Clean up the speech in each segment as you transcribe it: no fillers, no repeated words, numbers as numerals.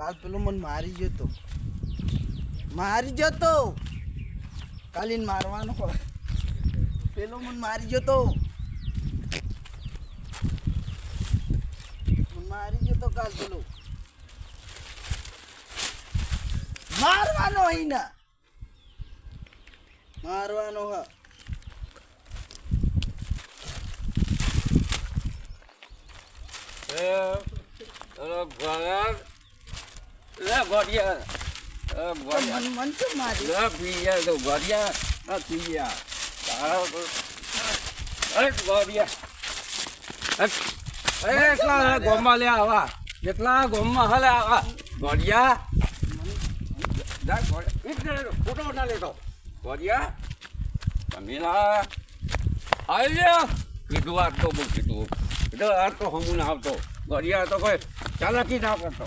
કાલ પેલો મને મારી જતો કાલીન મારવાનો પેલો મને મારી જતો કાલ પેલો મારવાનો અહીંના મારવાનો હા ગોમમાં લે આવા કેટલા ગોમમાં હલે આવા ગોડિયા ફોટો ના લેતો ગોડિયા તમેલા આવ્યો કીધું આ તો બહુ કીધું આ તો હમું ના આવતો ગોડિયા તો કોઈ ચાલાકી ના કરતો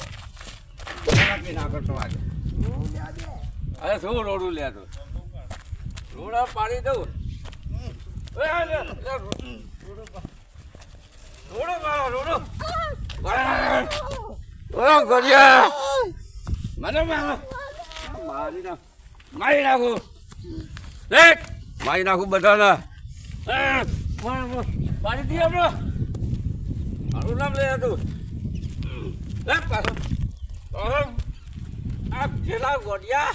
આજે અરે શું રોડું લે તો રોડા પાડી દઉં ગોડિયા મને મારી નાખું બધાના પાડી દઈએ હમણાં મારું નામ લે તું આ પેલા ગોડિયા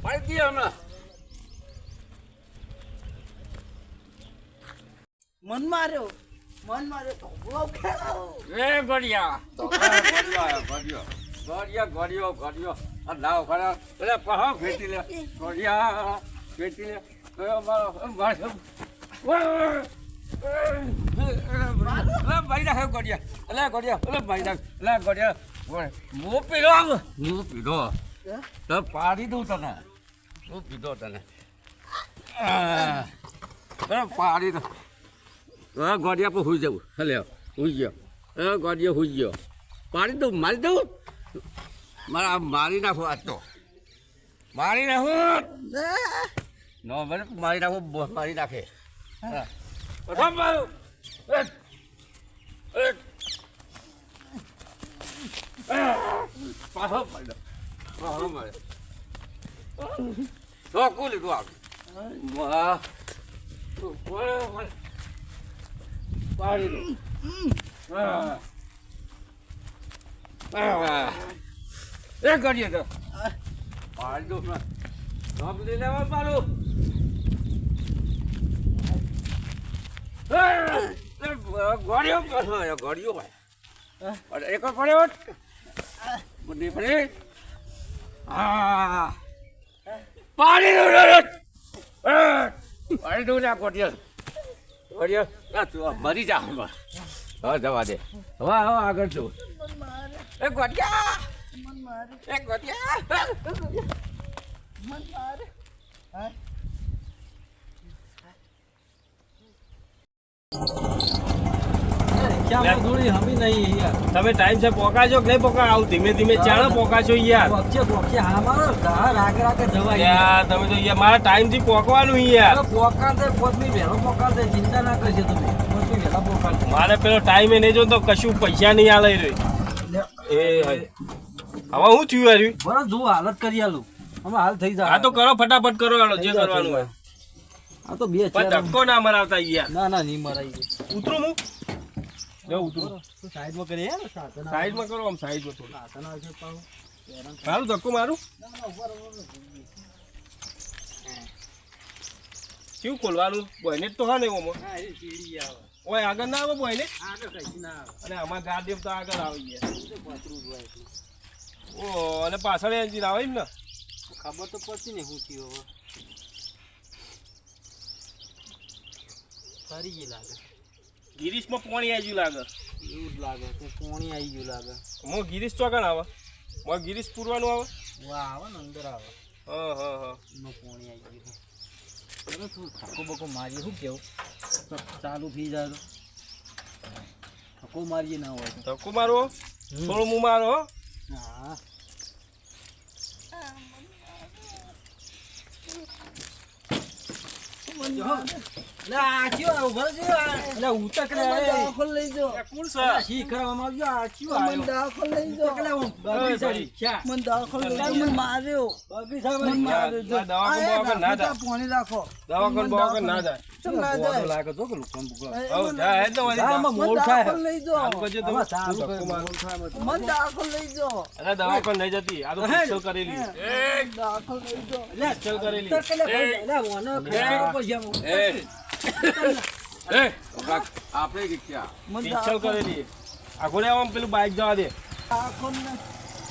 પાડી દઈએ હમણાં મન માર્યો ઢોકળો ખેલાવો રે ગોડિયા ગોડિયો આ લાવ ખરા એટલે પહો ફેટી લે ગોડિયા ફેટી લે ભાઈ નાખે ગોડિયા ભાઈ નાખ ગોડિયા હું પીધો તો પાડી દઉં તને હું પીધો તને પાડી દઉં ગોડિયા પર હુઈ જવું હલે હુઈ ગયો ગોડિયો હુઈ ગયો પાડી દઉં મારી દઉં મારી નાખો આજ તો મારી નાખું નો મને મારી નાખું મારી નાખે મારું પાછો પાડી દો મારે કું લીધું આપણે પાડી દો એ કરીએ તો પાડી દો ધોપ લઈ લેવા મારું ગોળીઓ ભાઈ એક પડ્યો બધી પડી હા પાડી દો પાડી દઉં ને ગોળીઓ મરી જા હવે જવા દે હવે આગળ છું એ ગોળિયા તમે ટાઈમ છે પોકાજો કે નહીં પોકા આવું ધીમે ધીમે ચાલો પોકાજો યાર તમે તો યાર મારા ટાઈમ થી પોકવાનું યાર ચિંતા ના કરશે તમે મારે પેલો ટાઈમ એ નહીં જો તો કશું પૈસા નહીં આલે રહ્યો એ હવે હું થયું યાર બરાબર જો હાલત કરી આલું અમે હાલ થઈ જાય આ તો કરો ફટાફટ કરો હાલો જે કરવાનું હોય આ તો બે ધક્કો ના મરાવતા યાર ના નહીં મરાઈ ઉતરું હું ઉતરું સાઈડમાં કરીએ સાઈડમાં કરો આમ સાઈડમાં થોડું મારું ધક્કો મારું કેવું ખોલવાનું બોયને તો હા નહીં ઓમાં ઓય આગળ ના આવે બોયને અને અમારા ગાડી તો આગળ આવી ગયા ઓ અને પાછળ એન્જિન આવે એમ ને ખબર તો પડતી ને શું થયું હવે ફરી ગઈ લાગે ગિરીશમાં પાણી આવી ગયું લાગે એવું જ લાગે કે પાણી આવી ગયું લાગે મો ગિરીશ ચોકણ આવે મો ગિરીશ પૂરવાનું આવે વાહ આવે ને અંદર આવે હા નો પાણી આવી ગયું ચલો તું થકો બકો મારીએ શું કેવું ચાલુ થઈ જાય તો થકો મારીએ ના હોય ધક્કો મારો થોડું મું મારો હા લે આ ચિયો આવો ભર છે લે ઉતક રે દવાખાને લઈ જાઓ. એ કોણ છે આ શી કરવામાં આવ્યો આ ચિયો મને આવ્યો દવાખાને લઈ જાઓ. ઉતક લે હું બગડી સારી ક્યાં મને દવાખાને લઈ જાઓ. મને માર્યો. બગડી મને સારી માર્યો. જો. દવાખાને આ બવાખાને ના રાખો, પાણી રાખો. દવાખાને ના જાય ચમ ના બોડો જાય. લાગે જો કે લુકન બુકન હવ જા હેડ તો વળી જા. આમાં મને મોડ થાય દવાખાને લઈ જાઓ. આમ કરજો તો આમાં ચાલુ ધક્કો કરે મારો. મોડ થાય મને દવાખાને લઈ જાઓ. અરે દવાખાને નહીં જતી આ તો પિક્ચર કરેલી દવાખાને લઈ જાઓ. લે પિક્ચર કરેલી ઉતક લે ભાઈ લે ઓનો ખર્ચો પર જેમ એ આપણે રિક્ષા મને પિક્ચર કરેલી આગળ આમ પેલું બાઈક જવા દે દવાખાને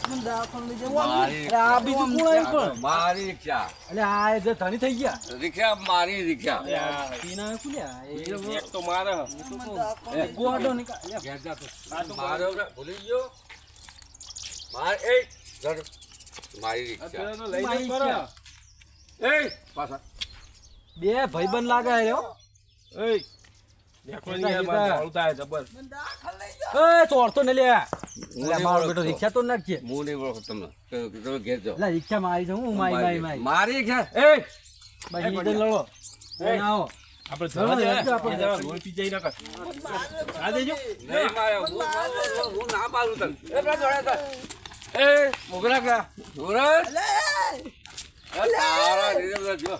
મને દવાખાને લઈ જાઓ. મારી અરે આ બીજું કોણ આવ્યું પણ મારી રિક્ષા અલે આ જે ધણી થઈ ગયા રિક્ષા મારી રિક્ષા પીના કુલ્યા એક તો મારે મને દવાખાને લઈ ગોડો નિકા ઘેર જા તું. મારો ભૂલી ગયો માર એ ધર. મારી રિક્ષા તો લઈ જવું કરો એ પાછા બે ભાઈબંધ લાગે રે હો એ દેખો ને યાર મારે મોડું થાય જબર મને દવાખાને લઈ જાઓ. એ ચોરતો ને લે લે મારો બેટો રિક્ષા તો નાખજે હું નહીં ઓળખો તમને તમે ઘેર જાઓ લે રિક્ષા મારી જાઉં હું મારી મારી રિક્ષા એ ભાઈ ઈડન લડો એ. આવો આપણે જવા દે આપણે જવા લોહી પી જાય ના કર આ દેજો નહીં મારે હું ના મારું તને એ પેલા જોડે એ મોગરા કા મોગરા તારા રીઝે જો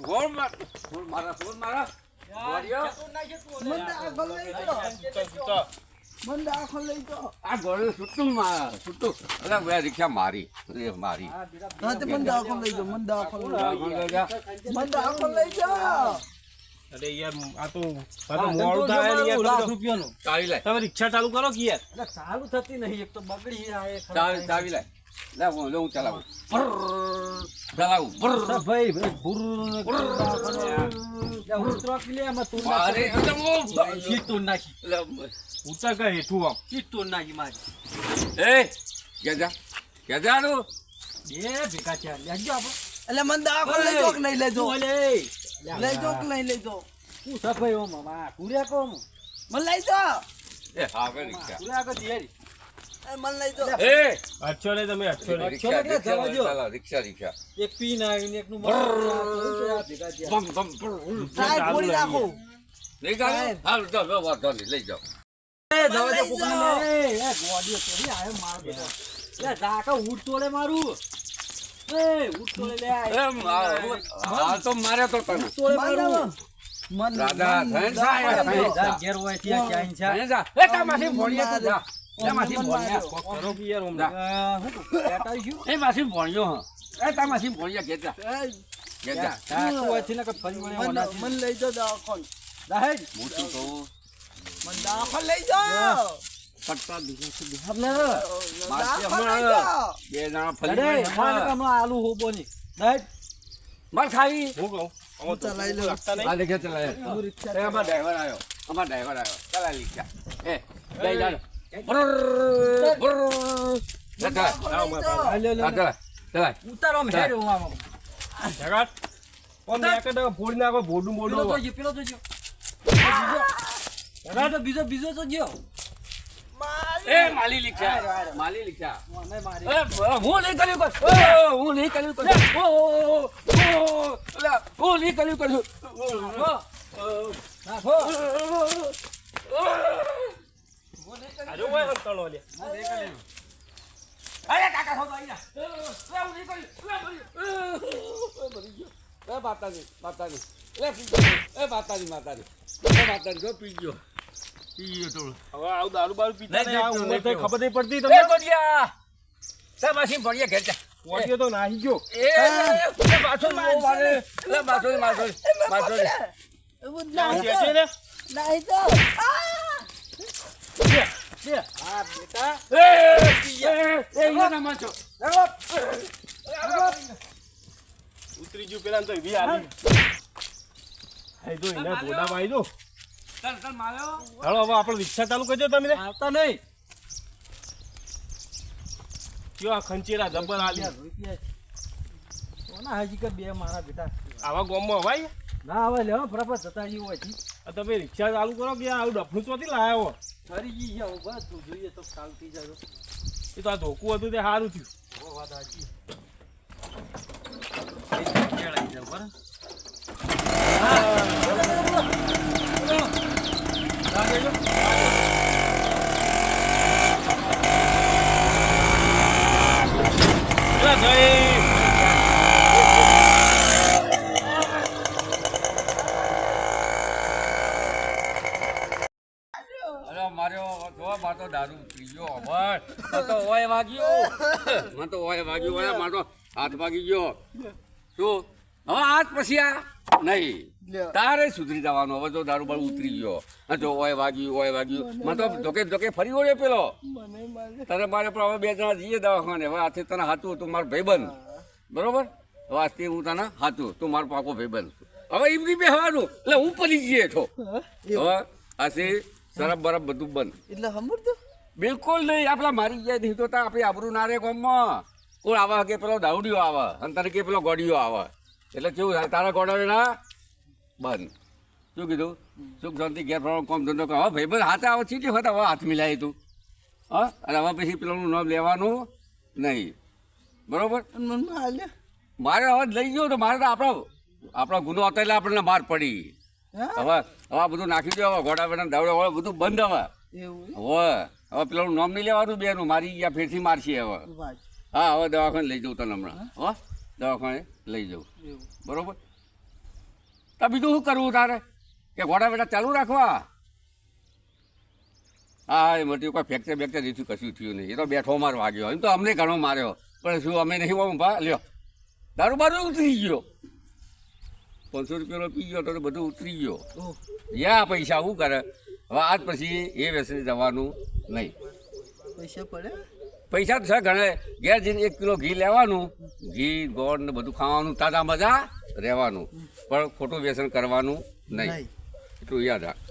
ગોળ મારા ગોળિયો મને દવાખાને લઈ જાઓ. મને દવાખાને લઈ જાઓ. આ ગોળિયો છૂટું મારા છૂટું અરે ભાઈ રિક્ષા મારી એ મારી હા તે મને દવાખાને લઈ જાઓ. મને દવાખાને લઈ જાઓ. ગોળ જા મને દવાખાને લઈ જાઓ. અરે યાર આ તો મોડું થાય ને યાર લાખ તમે રૂપિયાનું ચાવી લાય તમે રિક્ષા ચાલુ કરો કે યાર એટલે ચાલુ થતી નહીં એક તો બગડી આ એક ચાવી લાય લે હું ચલાવું ચલાવું ભાઈ મારે સીટું નાખી ઊંચા કઈ હેઠું આમ સીટું નાખી મારી એ ક્યાં જા તું બે ભેગા થયા લેજો આપણે એટલે મને દવાખાને લઈ જાઓ કે નહીં લઈ જાઓ? ઓલે લઈ જાઓ કે નહીં લઈ જાઓ? શું સફાઈ ઓમ માં કુર્યા કોમ મને લઈ જાઓ. એ હા રિક્ષા કુર્યા કો દિયારી એ મને લઈ જાઓ. એ અચ્છો ને તમે અચ્છો ને રિક્ષા એક પીન આવીને એકનું ભેગા થયા બમ બમ ટાયર ફોડી નાખો. લઈ જાઓ હાલ ચાલો વાંધો નહીં લઈ જાઓ એ જવા દે કોકને એ ગોડીઓ કેવી આયો માર બેટો લે ઝાકા ઉડ તોડે મારું એ ઉડ તોડે લે હા તો મારે તો તને તોડે મારું મને દાદા થઈને જા ઘેર હોય ત્યાં ક્યાંય છે થઈને જા એ તામાંથી ભોળિયા તું જા તામાંથી ભોળિયા કરો કે યાર જા. હું કહેતા ગયું એ માસી ભોળિયો હ એ તામાંથી ભોળિયા ઘેર જા ઘેર જા તું હોય છે ને કે ફરી વળે ઓલા મને લઈ જાઓ દવાખાને. દહેજ હું શું કહું મને દવાખાને લઈ જાઓ. પટ્ટા બીજા છે આપણે માસી દવાખાને લઈ જાઓ. બે જણા ફરી લડે મારે કામ આલુ હોબો ની દહેજ માર ખાઈ હું કહું હું ચલાવી લઉં. લાગતા નહીં આ દેખે ચલાય તું રિક્ષા એ અમાર ડ્રાઈવર આવ્યો ચલા લીધા એ લઈ જા આવો મારા લે લે ચલા ઉતારો મે હેડ હું આવો જગાટ કોણ બે કે ફોડી નાખો બોડું પેલો તો બોડું જો પેલો તો જો બીજો તો જો એ માલી લીખા મને મારી હું નહીં કર્યું હું નહીં કર્યું હું નહીં કર્યું નાખો આજો હોય અંતણો લે અરે કાકા ખોતો આઈ જા હું નહીં કર્યું માતાજી માતાજી ગો પી ગયો થોડું હવે આવું દારૂ બારૂ પીતા નહીં, નહીં, આ નહીં, ઉંમર થઈ નહીં, ખબર નહીં પડતી એ તમને ગોડિયા સા માસી ભણિયા ઘેર જા પોટ્યો તો નાહી ગયો એ પાછો મારે માછો એવું આ નહીં જે છે ને નહીં જાઓ. બે હા બેટા એ ના માછો ઉતરી ગયું પેલા તો એવી આવી આઈ દો એના બોડામાં આઈ દો ચાલ માર્યો હાલો હવે આપણે રિક્ષા ચાલુ કરજો તમે આવતા નહીં કયો આ ખંચેરા જબર આલી રૂપિયા કોના હજી કે બે મારા બેટા આવા ગામમાં હવાય ના હવે લે ફટાફટ જતા રહ્યું હોય છે આ તમે રિક્ષા ચાલુ કરો કે આવું ડફલું ચોથી લાવ્યો ફરી ગઈ છે બસ તું જોઈએ તો કાલ થઈ જાય એ તો આ ધોકું હતું તે સારું થયું વાત સાચી અરે માર્યો જો માર તો દારૂ ઉતરી ગયો હવે મને તો ઓય વાગ્યો મને તો ઓય વાગ્યું ઓય માર તો હાથ વાગી ગયો શું હવે આજ પછી આ નહીં તારે સુધરી જવાનું હવે તો દારૂ બારૂ ઉતરી ગયો અને જો ઓય વાગ્યું મને તો ધોકે ફરી વળ્યો પેલો મને મારે તને મારે પણ હવે બે જણા જઈએ દવાખાને હવે આથી તને હાથું તું મારો ભાઈબંધ બરોબર હવે આજથી હું તને હાથું તું મારો પાકો ભાઈબંધ હવે એમની બેહવાનું એટલે હું પડી જઈએ છો હવે આથી સરફ બરફ બધું બંધ એટલે સાંભળતો બિલકુલ નહીં આપણા મારી ગયા નહીં તો આપણે આબરું ના રે ગામમાં કોણ આવે કે પેલો દાવડીઓ આવે અને તને કે પેલો ગોડીઓ આવે એટલે કેવું થાય તારા ગોડાવે ના બંધ શું કીધું સુખ શાંતિ ઘેર ફરવાનું કોમ ધંધો કરો હવે ભાઈબંધ હાથે આવે ચીટી હતા હવે હાથ મિલાય તું હા અને હવે પછી પેલાનું નામ લેવાનું નહીં બરોબર મને હાલે મારે હવે લઈ ગયો તો મારે તો આપણો ગુનો હતો એટલે આપણને માર પડી હવે આ બધું નાખી દો હવે ઘોડા બેડા દાવડા વાળા બધું બંધ હવે એવું હવે પેલાનું નામ નહીં લેવાનું બેનું મારી ગયા ફેરથી મારશે હવે વાત હા હવે દવાખાને લઈ જાઉં તને હમણાં હો દવાખાને લઈ જાઉં એવું બરોબર તો બીજું શું કરવું તારે કે ઘોડા બેટા ચાલુ રાખવા હા એ મોટી કોઈ ફ્રેક્ચર બેક્ચર રીતું કશું થયું નહીં એ તો બેઠો માર વાગ્યો એમ તો અમને ઘણો માર્યો પણ શું અમે નહીં ઊભા લ્યો દારૂ બારૂ ઉતરી ગયો 500 રૂપિયાનો પી ગયો તો બધું ઉતરી ગયો યા પૈસા શું કરે હવે આજ પછી એ વ્યસને જવાનું નહીં પૈસા પડે પૈસા તો છે ઘણા ઘેર જઈને 1 કિલો ઘી લેવાનું ઘી ગોળ ને બધું ખાવાનું તાજા મજા રહેવાનું પણ ખોટું વ્યસન કરવાનું નહીં એટલું યાદ રાખ